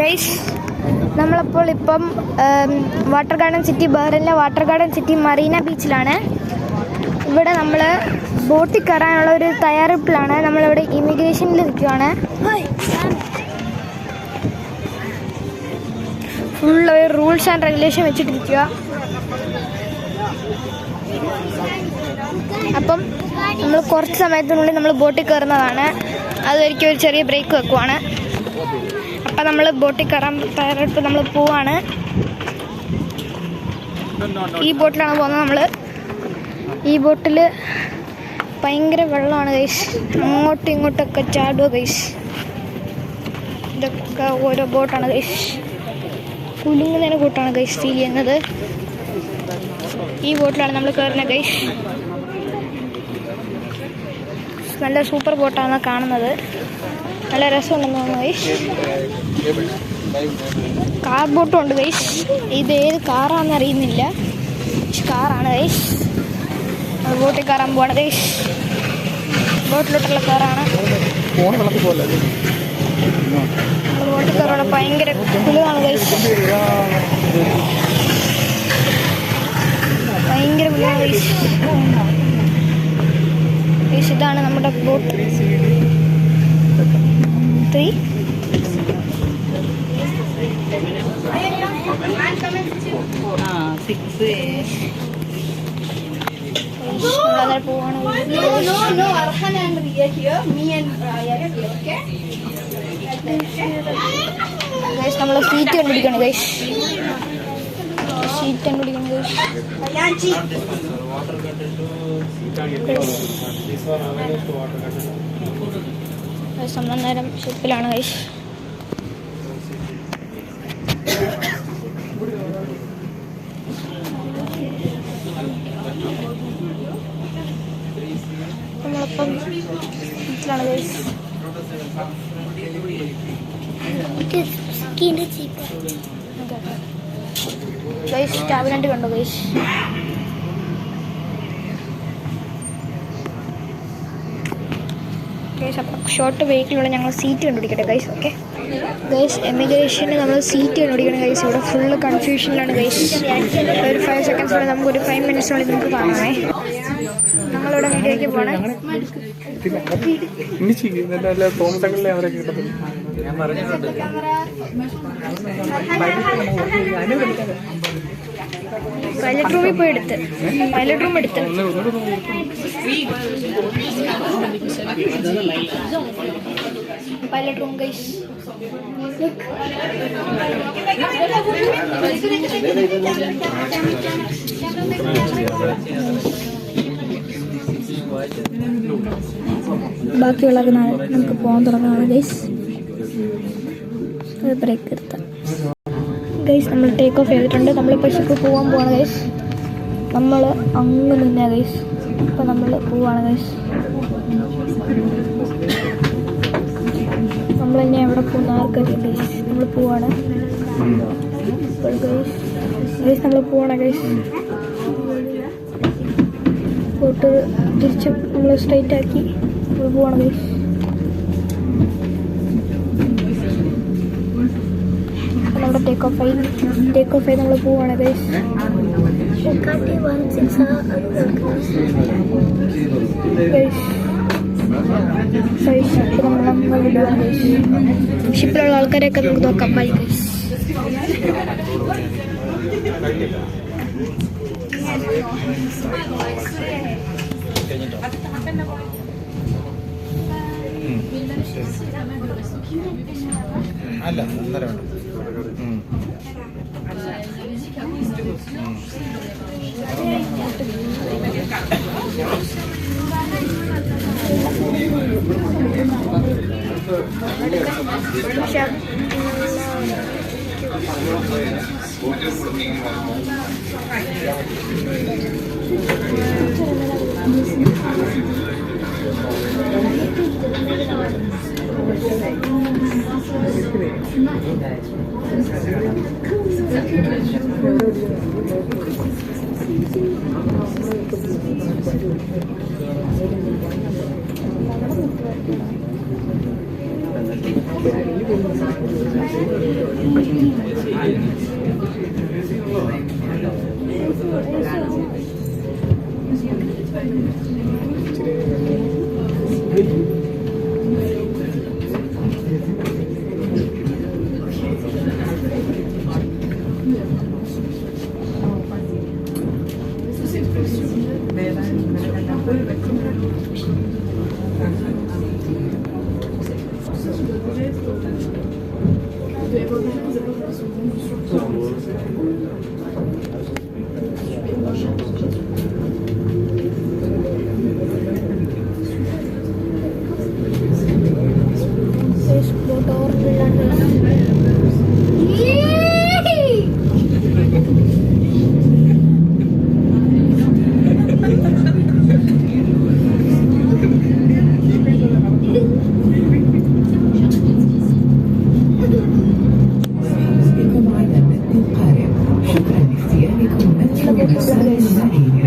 Guys, നമ്മളപ്പോൾ ഇപ്പം water garden city, ബഹ്റൈനിലെ വാട്ടർ ഗാർഡൻ സിറ്റി മറീന ബീച്ചിലാണ്. ഇവിടെ നമ്മൾ ബോട്ടിൽ കയറാനുള്ള ഒരു തയ്യാറെടുപ്പിലാണ്. നമ്മളിവിടെ ഇമിഗ്രേഷനിൽ നിൽക്കുകയാണ്. ഫുള്ള് റൂൾസ് ആൻഡ് റെഗുലേഷൻ വെച്ചിട്ടിരിക്കുക. അപ്പം നമ്മൾ കുറച്ച് സമയത്തിനുള്ളിൽ നമ്മൾ ബോട്ടിൽ കയറുന്നതാണ്. അതൊരിക്കലും ഒരു ചെറിയ ബ്രേക്ക് വെക്കുവാണ്. അപ്പം നമ്മൾ ബോട്ടിൽ കയറാൻ തയ്യാറെടുപ്പ് നമ്മൾ പോവാണ്. ഈ ബോട്ടിലാണ് പോകുന്നത് നമ്മൾ. ഈ ബോട്ടിൽ ഭയങ്കര വെള്ളമാണ് ഗൈസ്. അങ്ങോട്ടും ഇങ്ങോട്ടൊക്കെ ചാടുക ഗൈസ്. ഇതൊക്കെ ഓരോ ബോട്ടാണ് ഗൈസ്. കുലുങ്ങുന്നതിനെ കൂട്ടാണ് ഗൈസ് ഫീൽ ചെയ്യുന്നത്. ഈ ബോട്ടിലാണ് നമ്മൾ കയറുന്നത് ഗൈസ്. നല്ല സൂപ്പർ ബോട്ടാണ് കാണുന്നത്. നല്ല രസമുണ്ടെന്ന് തോന്നുന്നു ഗൈസ്. കാർ ബോട്ടും ഉണ്ട് ഗൈസ്. ഇത് ഏത് കാറാണെന്ന് അറിയുന്നില്ല. കാറാണ് ഗൈസ്. ബോട്ടിൽ കയറാൻ പോവാണ് ഗൈസ്. ബോട്ടിലോട്ടുള്ള കാറാണ്. ബോട്ടിൽ കയറാൻ ഭയങ്കര കുലുവാണ് ഗൈസ്. ഭയങ്കര കുലുവാണ് ഗൈസ്. ഗൈസ്, ഇതാണ് നമ്മുടെ ബോട്ട് 3. നമ്മൾ സീറ്റ് കണ്ടുപിടിക്കണം ഗൈസ്. സീറ്റ് കണ്ടുപിടിക്കണം ഗൈസ്. നമ്മൾ നേരം ഷിപ്പിലാണ് ഗൈസ്. നമ്മളിപ്പം ഷിപ്പിലാണ് ഗൈസ്. ഗൈസ്, ക്യാബിനറ്റ് കണ്ടോ ഗൈസ്. ഗൈസ്, അപ്പം ഷോർട്ട് വെഹിക്കിലുള്ള ഞങ്ങൾ സീറ്റ് കണ്ടുപിടിക്കട്ടെ ഗൈസ്. ഓക്കെ ഗൈസ്, എമിഗ്രേഷന് നമ്മൾ സീറ്റ് കണ്ടുപിടിക്കണം ഗൈസ്. ഇവിടെ ഫുള്ള് കൺഫ്യൂഷനിലാണ് ഗൈസ്. ഒരു 5 സെക്കൻഡ്സിനുള്ളിൽ നമുക്കൊരു 5 മിനിറ്റ്സിനുള്ളിൽ നമുക്ക് കാണാമേ. നമ്മളിവിടെ വീട്ടിലേക്ക് പോകണേ. പൈലറ്റ് റൂമിൽ പോയി എടുത്ത് പൈലറ്റ് റൂം എടുത്ത് പൈലറ്റ് റൂം ഗൈസ്. ബാക്കിയുള്ളവർക്ക് നാളെ നമുക്ക് പോകാൻ തുടങ്ങാണ് ഗൈസ്. ബ്രേക്ക് എടുത്താൽ ഗൈസ്. നമ്മൾ ടേക്ക് ഓഫ് ചെയ്തിട്ടുണ്ട്. നമ്മളിപ്പോൾ ഷിപ്പ് പോകാൻ പോവാണ് ഗൈസ്. നമ്മൾ അങ്ങ് നിന്നെ ഗൈസ്. ഇപ്പം നമ്മൾ പോവാണ് ഗൈസ്. നമ്മളിനി എവിടെ പോകുന്ന ആർക്കറിയാം ഗൈസ്. നമ്മൾ പോവാണ് ഗൈസ്. നമ്മൾ പോവാണ് ഗൈസ്. പോട്ട് തിരിച്ച് നമ്മൾ സ്ട്രൈറ്റ് ആക്കി നമ്മൾ പോവാണ് ഗൈസ്. നമ്മുടെ ടേക്ക് ഓഫ് ആയി നമ്മൾ പോവാണ് ഗൈസ്. ഷിപ്പിലുള്ള ആൾക്കാരെയൊക്കെ നമുക്ക് നോക്കാം. Bye guys. അല്ല, 1.5 വേണം.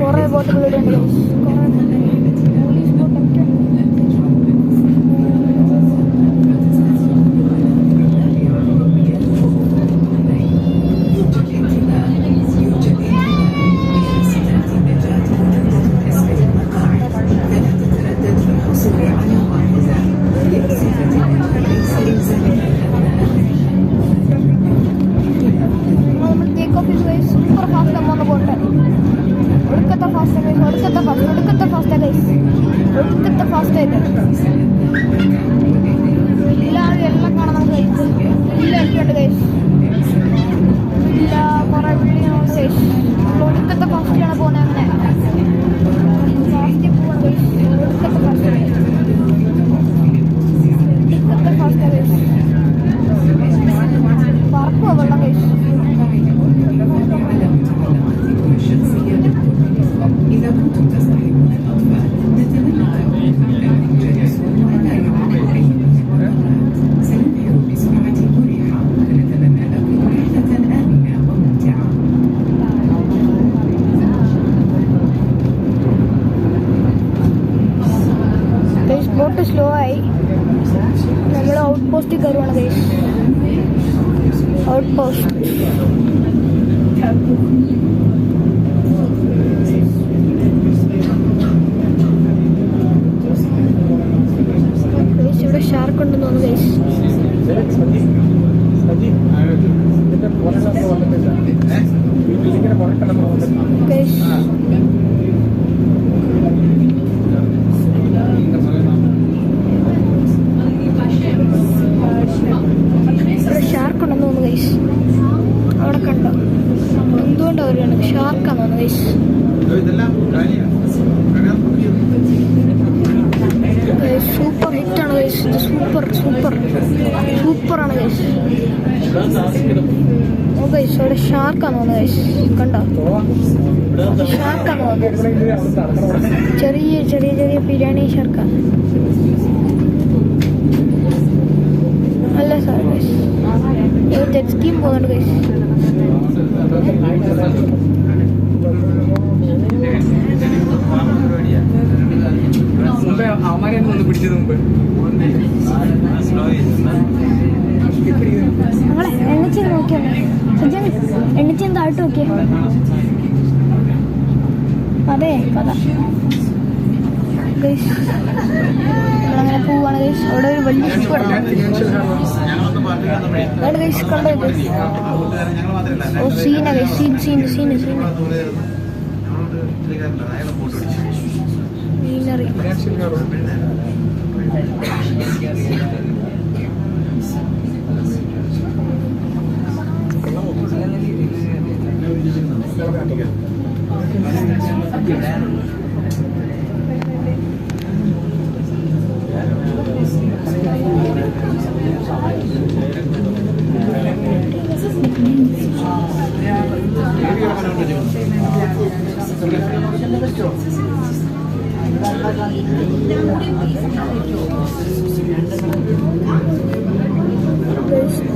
കുറേ ബോട്ടുകളുണ്ട്. സൂപ്പർ ഫാസ്റ്റ് പോകുന്ന ബോട്ട്. ഒടുക്കത്തെ ഫാസ്റ്റ് ആയിട്ട് എല്ലാവരും എല്ലാം കാണാൻ നമുക്ക് കഴിച്ചു. ഇല്ല എനിക്കുണ്ട് കഴിച്ചു. ഇല്ല കുറേ വീഡിയോസ് കഴിച്ചു. ഒടുക്കത്തെ ഫാസ്റ്റിലാണ് പോകുന്നത്. അങ്ങനെ ഫാസ്റ്റ് പോകാൻ കഴിച്ചു. ഒടുക്കത്തെ ഫാസ്റ്റ് കഴിച്ചു. പറക്കുമോ വെള്ളം കഴിച്ചു. إذا كنتم تستحقون الأطفال نتمنى لكم أن يجلسوا ولا يعملوا أي مغامرات. سننحر بسرعة مريحة ونتمنى لكم رحلة آمنة وممتعة. ബോട്ട് സ്ലോ ആയി. നമ്മൾ ഔട്ട് പോസ്റ്റിൽ കയറുവാണ് ഗൈസ്. ഔട്ട് പോസ്റ്റ് ഇവിടെ ഷാർക്ക് ഉണ്ടെന്ന് തോന്നുന്നു ഗൈസ്. ഷാർക്ക് ഉണ്ടെന്ന് തോന്നുന്നു ഗൈസ്. അവിടെ കണ്ടോ? എന്തുകൊണ്ട് അവരാണ് ഷാർക്കാന്ന് തോന്നുന്നു ഗൈസ്. Super ഹിറ്റാണ് guys. ഇത് സൂപ്പറാണ് ഗൈസ്. ഓ ഗൈസ് അവിടെ ഷാർക്കാന്ന് തോന്നുന്നു ഗൈസ്. കണ്ടോ? ഷാർക്കാന്ന് തോന്നുന്നു. ചെറിയ ബിരിയാണി ഷാർക്കാണ്. അല്ല സാർ ഗൈസ് ജെറ്റ് സ്കീം പോകുന്നുണ്ട് ഗൈസ്. നമ്മളെ എണ്ണിച്ച് നോക്കിയാണ് എണ്ണിച്ച് താഴ്ത്ത് നോക്കിയ അതെ കഥ ഗൈസ്. നമ്മളങ്ങനെ പോവാണ് ഗൈസ്. അവിടെ ഒരു വലിയ ഷിപ്പ് ഗൈസ്. കണ്ടോ ഗൈസ്? ഓ സീന ഗൈസ്. സീനറി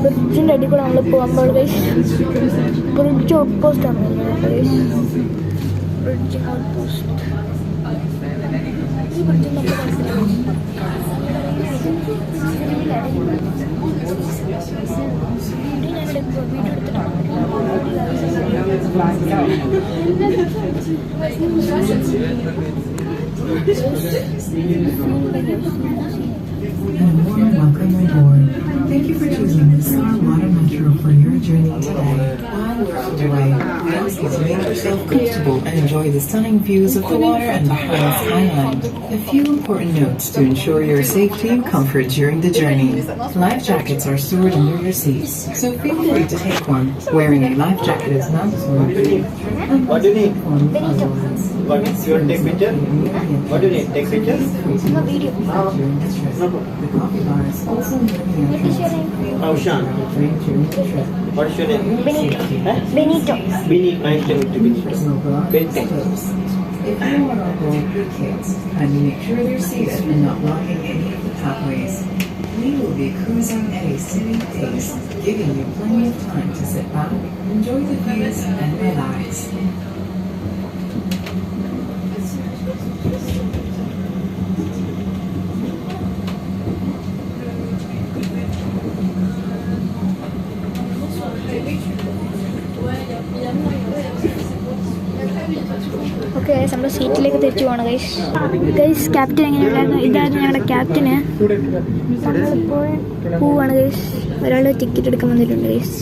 ബ്രിഡ്ജിൻ്റെ അടി കൂടെ നമ്മൾ പോകുമ്പോൾ ബ്രിഡ്ജ് ഔട്ട് പോസ്റ്റ് ആണ്. ബ്രിഡ്ജ് ഔട്ട് പോസ്റ്റ് ഈ ബ്രിഡ്ജിൽ നമ്മൾ And a warm welcome aboard. Thank you for choosing the Star Water Metro for your journey today. While we're on the way, we ask you to make yourself comfortable and enjoy the stunning views of the water and Bahrain's highland. A few important notes to ensure your safety and comfort during the journey. Life jackets are stored under your seats, so feel free to take one. Wearing a life jacket is mandatory. What do you need? What? You want to take picture? What do you need? Take pictures? No video. During this trip, the coffee bar is also near the entrance. Aushan. Drink during the trip. What is your name? Benito. Huh? Benito. Bini. Nice to meet you, Bini. Personal belongings Bente. closed. If you are on board with kids, kindly make sure they're seated and not blocking any of the pathways. We will be cruising at a steady pace, giving you plenty of time to sit back, enjoy the views, and relax. Okay നമ്മുടെ സീറ്റിലേക്ക് തിരിച്ചു പോകണം guys. Guys captain എങ്ങനെയുണ്ടായിരുന്നു? ഇതായിരുന്നു ഞങ്ങളുടെ captain. നമ്മളിപ്പോൾ പോവാണ് guys. ഒരാൾ ടിക്കറ്റ് എടുക്കാൻ വന്നിട്ടുണ്ട് ഗൈസ്.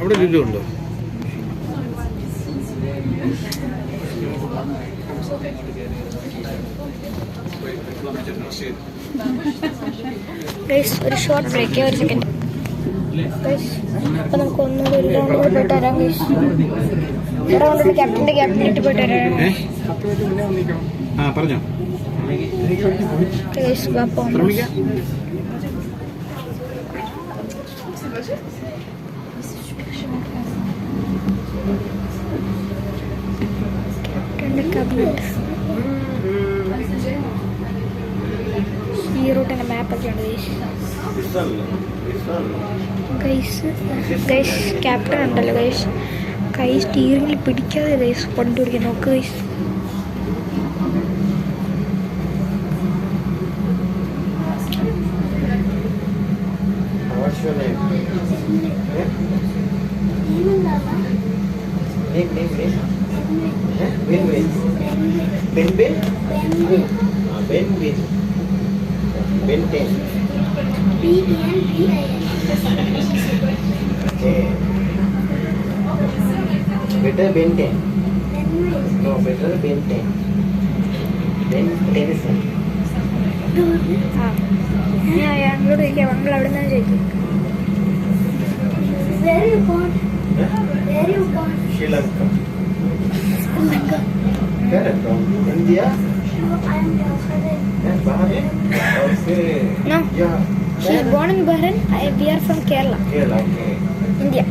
അവിടെ ലുലു ഉണ്ടോ? ഗൈസ് ഒരു ഷോർട്ട് ബ്രേക്ക്, ഒരു സെക്കൻഡ് ഗൈസ്. അപ്പോൾ നമുക്ക് ഒന്നുകൂടി ഒരു റൗണ്ട് കൂടി പോയിട്ട് വരാം ഗൈസ്. ഒരു റൗണ്ട് ക്യാപ്റ്റനിട്ട് പോയിട്ട് വരാം പറഞ്ഞോ. ഗൈസ്. അപ്പോൾ ശ്രമിക്കാം. ഈ റൂട്ടിൻ്റെ മാപ്പൊക്കെ ഉണ്ട് ഗൈസ്. ഗൈസ് ക്യാപ്റ്റൻ ഉണ്ടല്ലോ ഗൈസ്, കൈ സ്റ്റീറിങ്ങിൽ പിടിക്കാതെ ഗൈസ് പണ്ട് പിടിക്കാൻ നോക്ക് guys. What's your name? Name. Ben. Ben. Ben. Ben 10. Okay. Better Ben 10. No, better Ben 10. Ben 10. ഞങ്ങളോട് ചോദിക്കാം, നമ്മൾ അവിടെ നിന്നാണ് ചോദിക്കും. Sri Lanka. Where from? India? Bahrain? Okay. No. Yeah. She is born in Bahrain. We are from Kerala, Kerala, okay. India.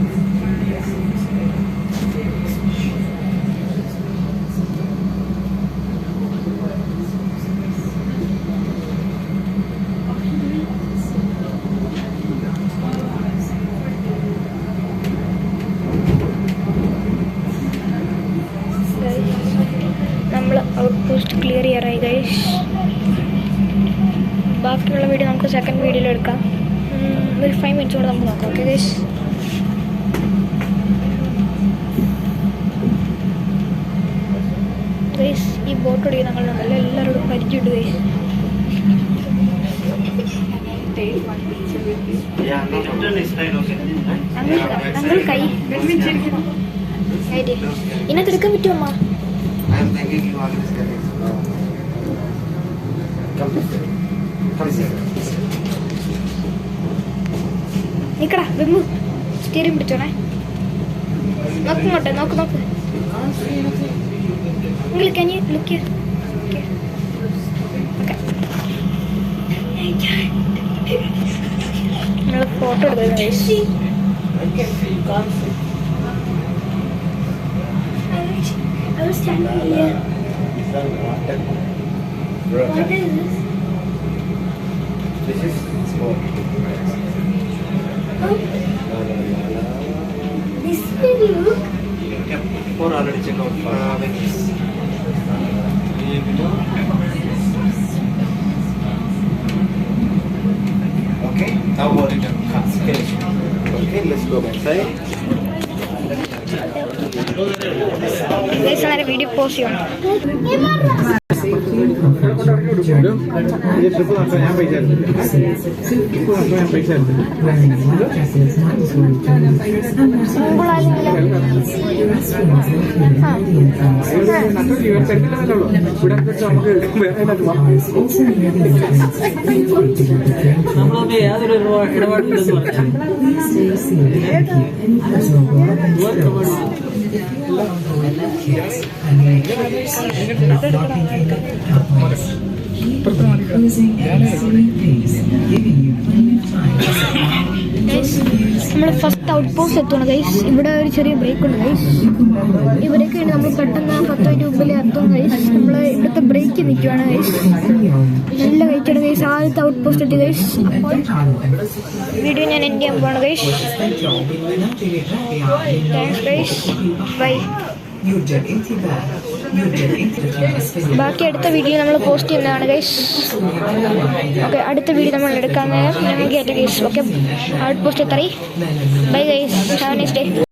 നമ്മൾ out post clear ചെയ്യാറായി guys. ബാക്കിയുള്ള video നമുക്ക് second വീഡിയോയിൽ എടുക്കാം. ഒരു 5 മിനിറ്റ്സ് കൂടെ നമുക്ക് നോക്കാം. Okay guys. ഗൈസ് ഈ ബോട്ട് ഓടിക്കുന്ന ഞങ്ങളുണ്ടല്ലോ, എല്ലാവരോടും പരിചയമുണ്ട് ഗൈസ്. Yeah, no problem. ഞങ്ങൾ കൈ ഇതിനകത്ത് എടുക്കാൻ പറ്റുമോ അമ്മ? I am thanking you all this getting. Come here. നിക്കടാ വെമ്മു, സ്റ്റീറിംഗ് പിടിച്ചോണേ. നോക്ക് നോക്ക്. നിങ്ങൾ can you look here? Okay. നിങ്ങൾ ഫോട്ടോ എടുക്കുന്നത് guys. I was standing here. What is this? This is sport. Oh, this video. Okay. 4 already check out. Okay, now we're in the cancellation. Okay, let's go inside. Guys നേരെ video post ചെയ്യണം. ഇത് trip നടത്താൻ ഞാൻ പൈസ എടുത്തില്ല. Trip നടത്താൻ ഞാൻ പൈസ എടുത്തില്ല. Wearing life jackets mandatory during the first and last flight. The restrooms located in the നട്ടോട്ട് ഇവർ തരുന്നില്ലല്ലോ. ഇവിടെ വെച്ച് നമുക്ക് വേറെ അതിനകത്ത് പോവാം. cars also near the entrance. Feel free to do the train tour. Please stay seated and keep any personal belongings closed. If you are on board with kids, kindly ensure your seat is locking in compartments. Keep on cruising at a steady pace, giving you plenty of time to sit down, enjoy some views, നമ്മൾ first out post എത്തുന്നു guys. ഇവിടെ ഒരു ചെറിയ break ഉണ്ട് guys. ഇവരൊക്കെയാണ് നമ്മൾ പെട്ടെന്ന് 10 minute മുമ്പിൽ എത്തും ഗൈസ്. നമ്മൾ ഇവിടുത്തെ ബ്രേക്ക് നിൽക്കുവാണ് ഗൈസ്. നല്ല കഴിച്ചാണ് ഗൈസ്. ആദ്യത്തെ ഔട്ട് പോസ്റ്റ് എത്തി ഗൈസ്. അപ്പോൾ വീഡിയോ ഞാൻ എൻഡ് ചെയ്യാൻ പോവാണ് ഗൈസ്. Thanks guys. ബൈ. ബാക്കി അടുത്ത വീഡിയോ നമ്മൾ പോസ്റ്റ് ചെയ്യുന്നതാണ് ഗൈസ്. ഓക്കെ, അടുത്ത വീഡിയോ നമ്മൾ എടുക്കാൻ ഞങ്ങൾ കേട്ട ഗൈസ്. ഓക്കെ, ഔട്ട് പോസ്റ്റ് എത്തറി. Bye guys, have a nice day.